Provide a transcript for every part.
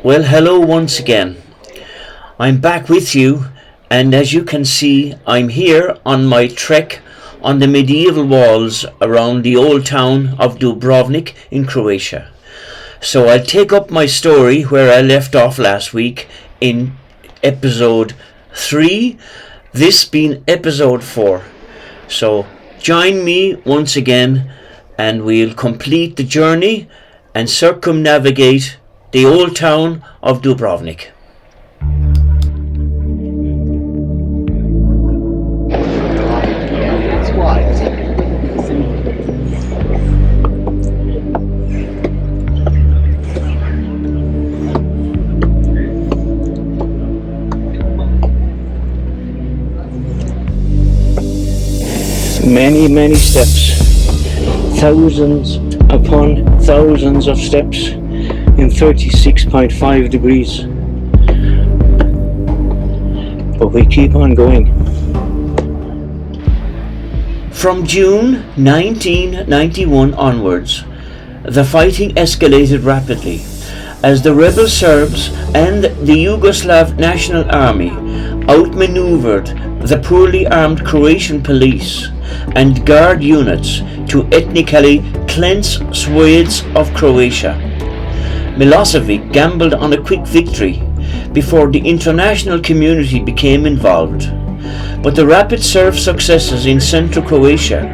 Well, hello once again. I'm back with you, and as you can see, I'm here on my trek on the medieval walls around the old town of Dubrovnik in Croatia. So I'll take up my story where I left off last week in episode 3, this being episode 4. So join me once again and we'll complete the journey and circumnavigate the old town of Dubrovnik. Many steps, thousands upon thousands of steps in 36.5 degrees, but we keep on going. From June 1991 onwards, the fighting escalated rapidly as the rebel Serbs and the Yugoslav National Army outmaneuvered the poorly armed Croatian police and guard units to ethnically cleanse swathes of Croatia. Milosevic gambled on a quick victory before the international community became involved, but the rapid Serb successes in central Croatia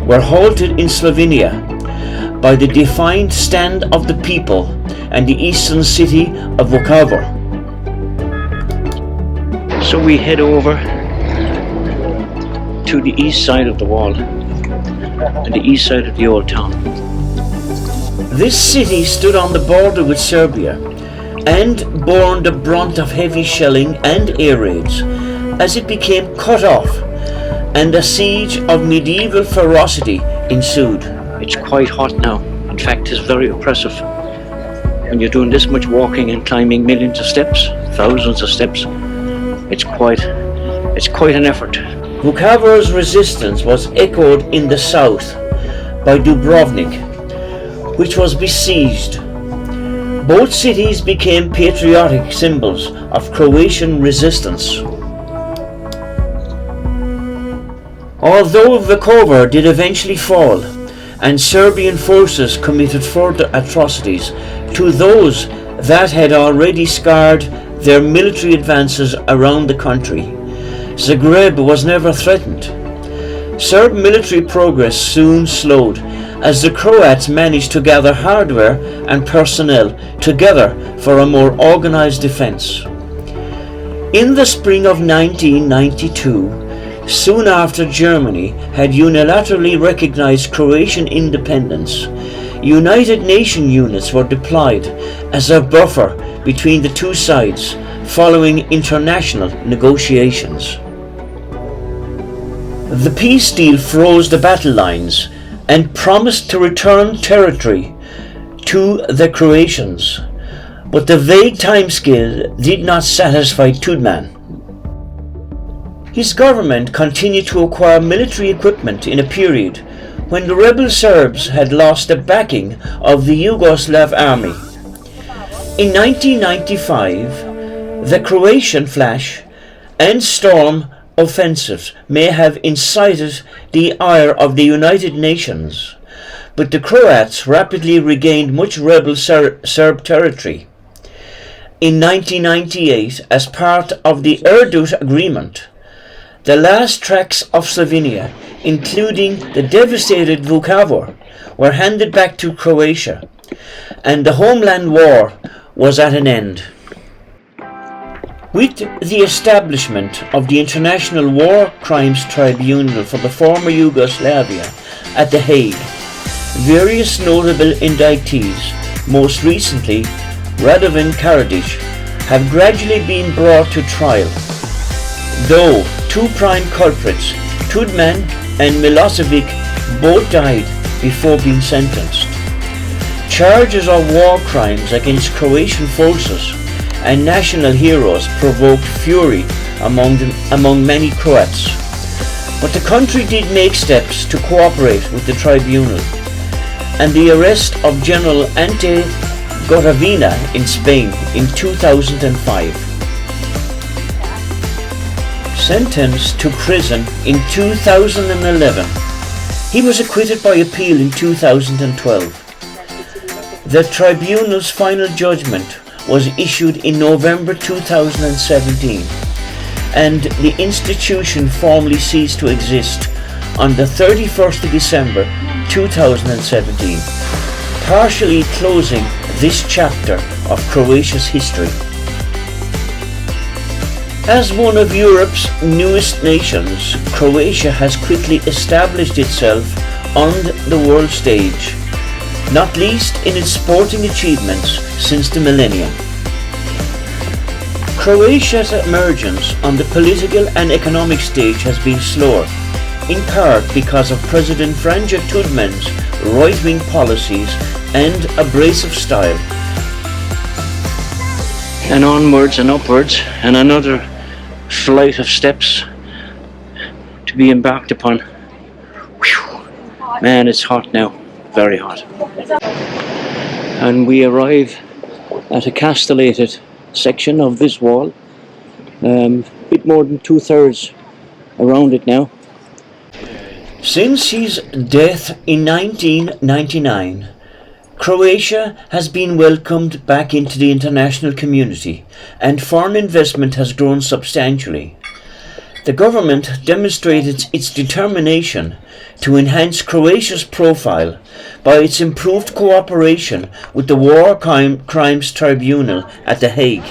were halted in Slovenia by the defiant stand of the people and the eastern city of Vukovar. So we head over to the east side of the wall and the east side of the old town. This city stood on the border with Serbia and bore the brunt of heavy shelling and air raids as it became cut off, and a siege of medieval ferocity ensued. It's quite hot now. In fact, it's very oppressive. When you're doing this much walking and climbing millions of steps, thousands of steps, it's quite an effort. Vukovar's resistance was echoed in the south by Dubrovnik, which was besieged. Both cities became patriotic symbols of Croatian resistance. Although Vukovar did eventually fall, and Serbian forces committed further atrocities to those that had already scarred their military advances around the country, Zagreb was never threatened. Serb military progress soon slowed as the Croats managed to gather hardware and personnel together for a more organized defense. In the spring of 1992, soon after Germany had unilaterally recognized Croatian independence, United Nations units were deployed as a buffer between the two sides following international negotiations. The peace deal froze the battle lines and promised to return territory to the Croatians, but the vague timescale did not satisfy Tudman. His government continued to acquire military equipment in a period when the rebel Serbs had lost the backing of the Yugoslav army. In 1995, the Croatian flash and storm offensives may have incited the ire of the United Nations, but the Croats rapidly regained much rebel Serb territory. In 1998, as part of the Erdut Agreement, the last tracts of Slovenia, including the devastated Vukovar, were handed back to Croatia, and the homeland war was at an end. With the establishment of the International War Crimes Tribunal for the former Yugoslavia at The Hague, various notable indictees, most recently Radovan Karadzic, have gradually been brought to trial, though two prime culprits, Tudman and Milosevic, both died before being sentenced. Charges of war crimes against Croatian forces and national heroes provoked fury among many Croats, but the country did make steps to cooperate with the tribunal. and the arrest of General Ante Goravina in Spain in 2005. Sentenced to prison in 2011, he was acquitted by appeal in 2012. The tribunal's final judgment was issued in November 2017, and the institution formally ceased to exist on the 31st of December 2017, partially closing this chapter of Croatia's history. As one of Europe's newest nations, Croatia has quickly established itself on the world stage, not least in its sporting achievements since the millennium. Croatia's emergence on the political and economic stage has been slower, in part because of President Franja Tudman's right-wing policies and abrasive style. And onwards and upwards, and another flight of steps to be embarked upon. Whew. Man, it's hot now, very hot. And we arrive at a castellated section of this wall, bit more than 2/3 around it now. Since his death in 1999, Croatia has been welcomed back into the international community, and foreign investment has grown substantially. The government demonstrated its determination to enhance Croatia's profile by its improved cooperation with the War Crimes Tribunal at The Hague.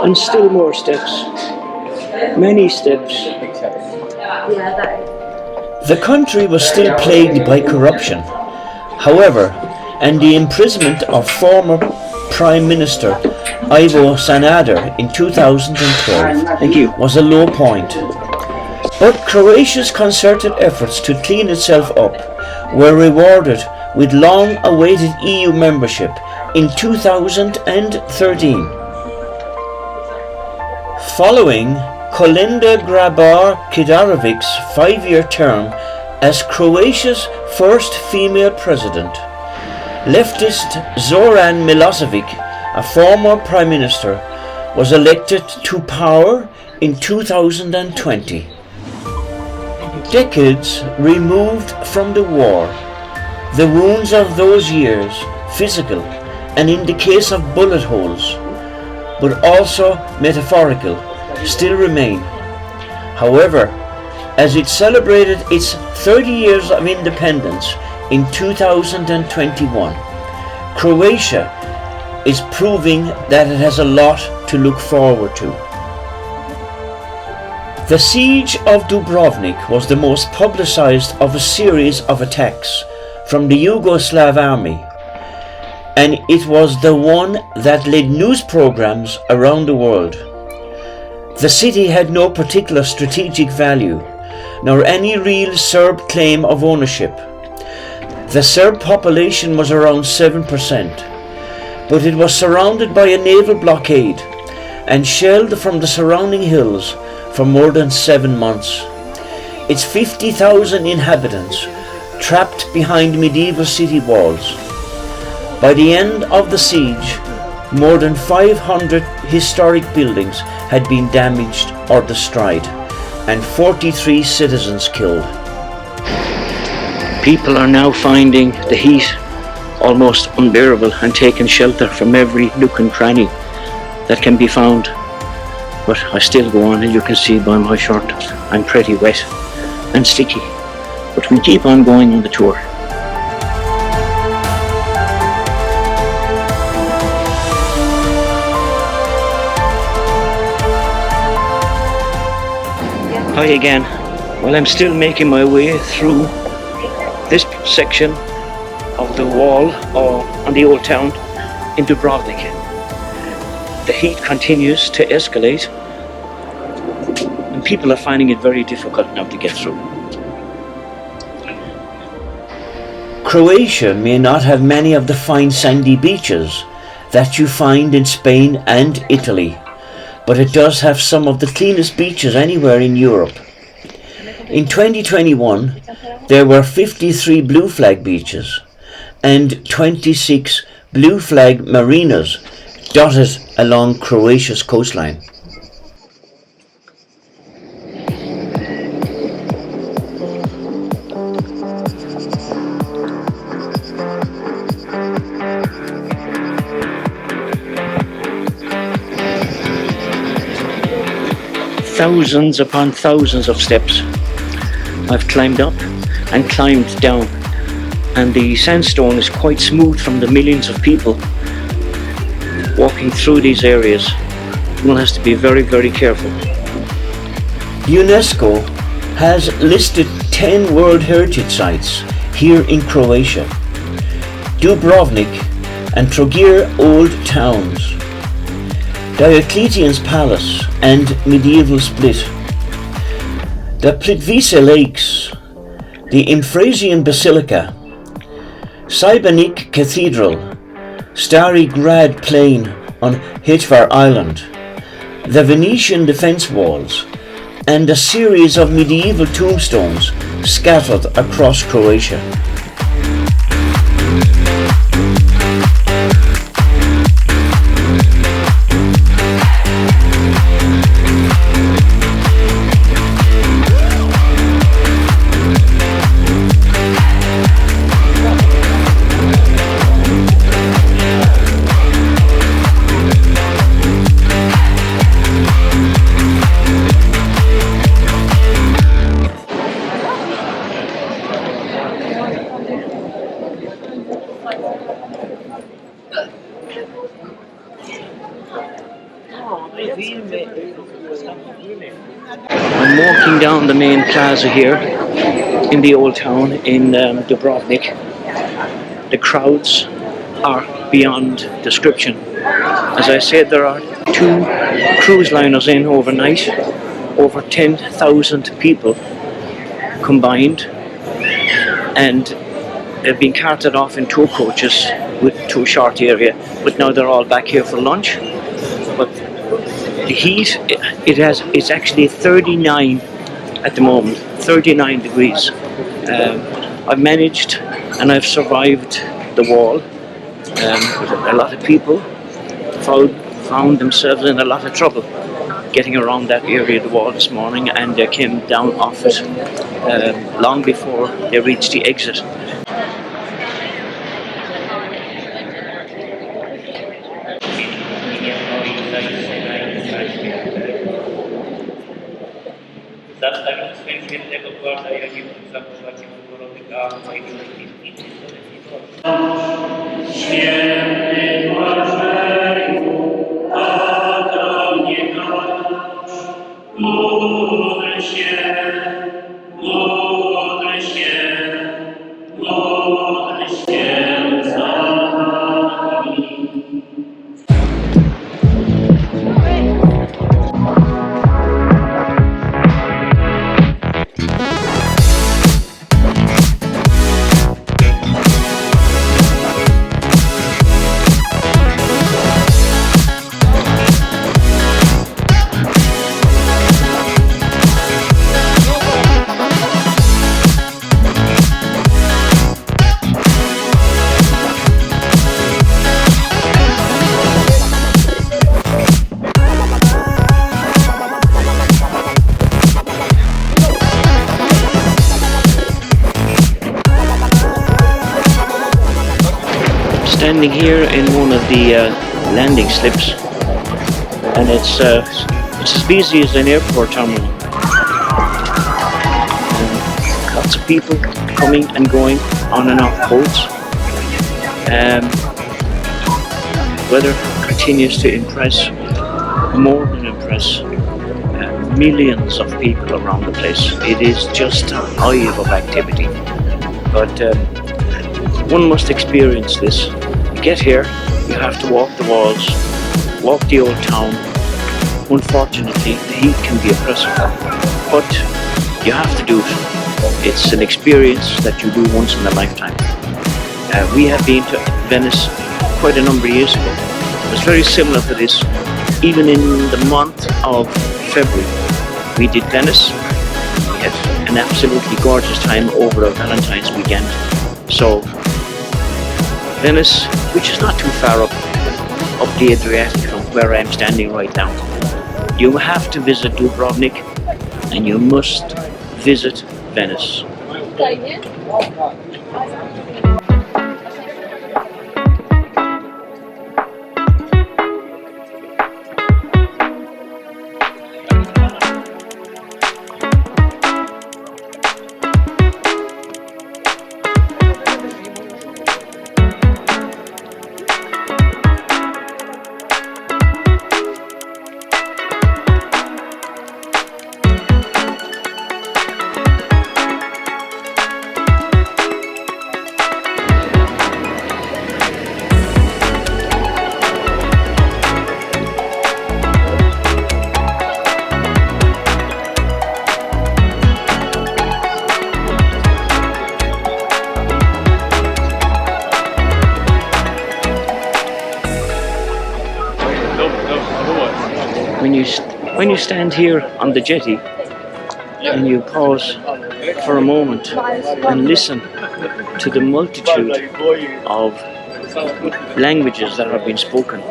And still more steps, many steps. The country was still plagued by corruption, however, and the imprisonment of former Prime Minister Ivo Sanader in 2012 was a low point. But Croatia's concerted efforts to clean itself up were rewarded with long-awaited EU membership in 2013. Following Kolinda Grabar-Kidarovic's 5-year term as Croatia's first female president, leftist Zoran Milosevic, a former prime minister, was elected to power in 2020. Decades removed from the war, the wounds of those years, physical and in the case of bullet holes, but also metaphorical, still remain. However, as it celebrated its 30 years of independence in 2021, Croatia is proving that it has a lot to look forward to. The siege of Dubrovnik was the most publicized of a series of attacks from the Yugoslav army, and it was the one that led news programs around the world. The city had no particular strategic value, nor any real Serb claim of ownership. The Serb population was around 7%, but it was surrounded by a naval blockade and shelled from the surrounding hills for more than 7 months. Its 50,000 inhabitants trapped behind medieval city walls. By the end of the siege, more than 500 historic buildings had been damaged or destroyed, and 43 citizens killed. People are now finding the heat almost unbearable and taking shelter from every nook and cranny that can be found. But I still go on, and you can see by my shirt I'm pretty wet and sticky. But we keep on going on the tour. Hi again. Well, I'm still making my way through this section of the wall on the old town in Dubrovnik. The heat continues to escalate, and people are finding it very difficult now to get through. Croatia may not have many of the fine sandy beaches that you find in Spain and Italy, but it does have some of the cleanest beaches anywhere in Europe. In 2021, there were 53 blue flag beaches and 26 blue flag marinas dotted along Croatia's coastline. Thousands upon thousands of steps I've climbed up and climbed down, and the sandstone is quite smooth from the millions of people walking through these areas. One has to be very, very careful. UNESCO has listed 10 World Heritage Sites here in Croatia: Dubrovnik and Trogir Old Towns, Diocletian's Palace and Medieval Split, the Plitvice Lakes, the Imfrazian Basilica, Šibenik Cathedral, Stari Grad Plain on Hitvar Island, the Venetian defence walls, and a series of medieval tombstones scattered across Croatia. I'm walking down the main plaza here in the old town in Dubrovnik. The crowds are beyond description. As I said, there are 2 cruise liners in overnight, over 10,000 people combined, and they've been carted off in tour coaches to a short area, but now they're all back here for lunch. But the heat, it's actually 39 at the moment, 39 degrees. I've managed and I've survived the wall. A lot of people found themselves in a lot of trouble getting around that area of the wall this morning, and they came down off it long before they reached the exit. Standing here in one of the landing slips, and it's as busy as an airport terminal. Lots of people coming and going on and off boats. Weather continues to impress, more than impress, millions of people around the place. It is just a hive of activity, but one must experience this. Get here, you have to walk the walls, walk the old town. Unfortunately, the heat can be oppressive, but you have to do it. It's an experience that you do once in a lifetime. We have been to Venice quite a number of years ago. It was very similar to this. Even in the month of February, we did Venice. We had an absolutely gorgeous time over our Valentine's weekend. So Venice, which is not too far up the Adriatic from where I'm standing right now. You have to visit Dubrovnik and you must visit Venice. When you stand here on the jetty and you pause for a moment and listen to the multitude of languages that have been spoken,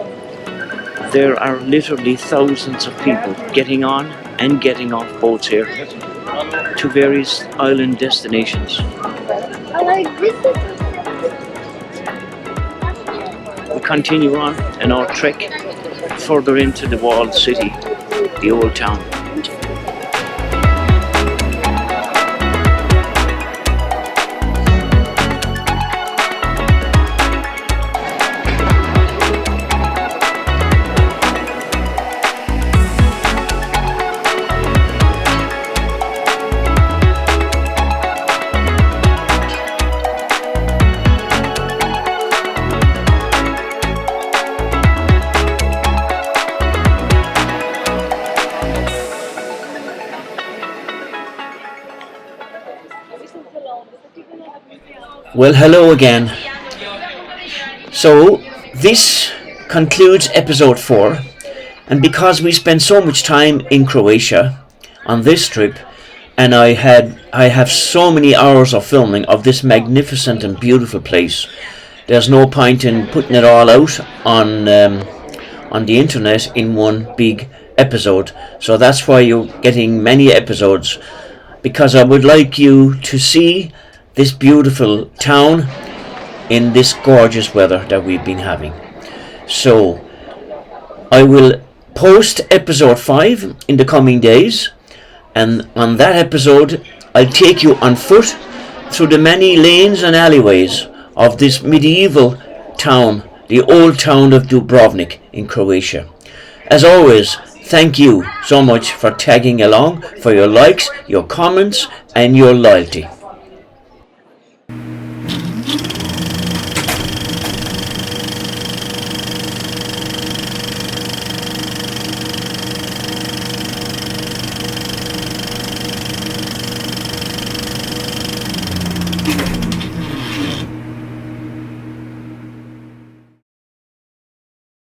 there are literally thousands of people getting on and getting off boats here to various island destinations. We continue on in our trek further into the walled city, the old town. Well, hello again. So, this concludes episode 4, and because we spent so much time in Croatia on this trip, and I have so many hours of filming of this magnificent and beautiful place, there's no point in putting it all out on the internet in one big episode. So that's why you're getting many episodes, because I would like you to see this beautiful town in this gorgeous weather that we've been having. So I will post episode 5 in the coming days, and on that episode I'll take you on foot through the many lanes and alleyways of this medieval town, the old town of Dubrovnik in Croatia. As always, thank you so much for tagging along, for your likes, your comments and your loyalty.